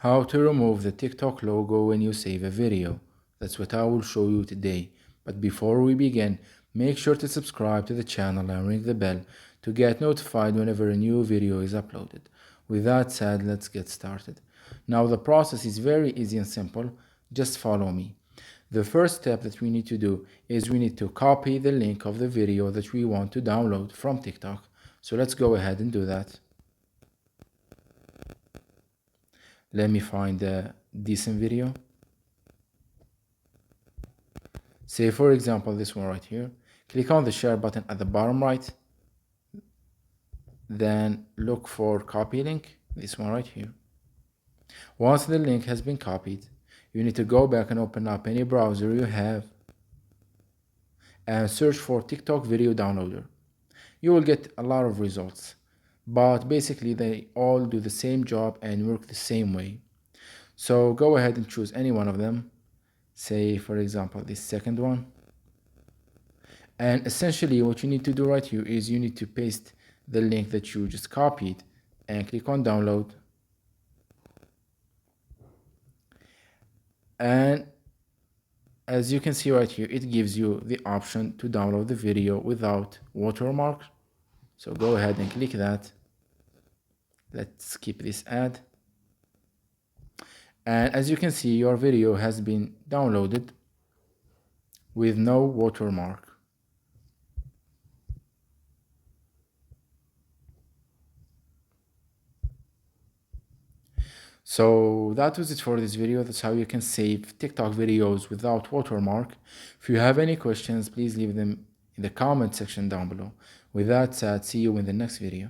How to remove the TikTok logo when you save a video. That's what I will show you today. But before we begin, make sure to subscribe to the channel and ring the bell to get notified whenever a new video is uploaded. With that said, let's get started. Now the process is very easy and simple. Just follow me. The first step that we need to do is we need to copy the link of the video that we want to download from TikTok. So let's go ahead and do that. Let me find a decent video. Say for example this one right here. Click on the share button at the bottom right. Then look for copy link, this one right here. Once the link has been copied, you need to go back and open up any browser you have and search for TikTok video downloader. You will get a lot of results, but basically they all do the same job and work the same way. So go ahead and choose any one of them. Say for example this second one. And essentially what you need to do right here is you need to paste the link that you just copied and click on download. And as you can see right here, it gives you the option to download the video without watermark. So go ahead and click that. Let's skip this ad. And as you can see, your video has been downloaded with no watermark. So that was it for this video. That's how you can save TikTok videos without watermark. If you have any questions, please leave them in the comment section down below. With that said, see you in the next video.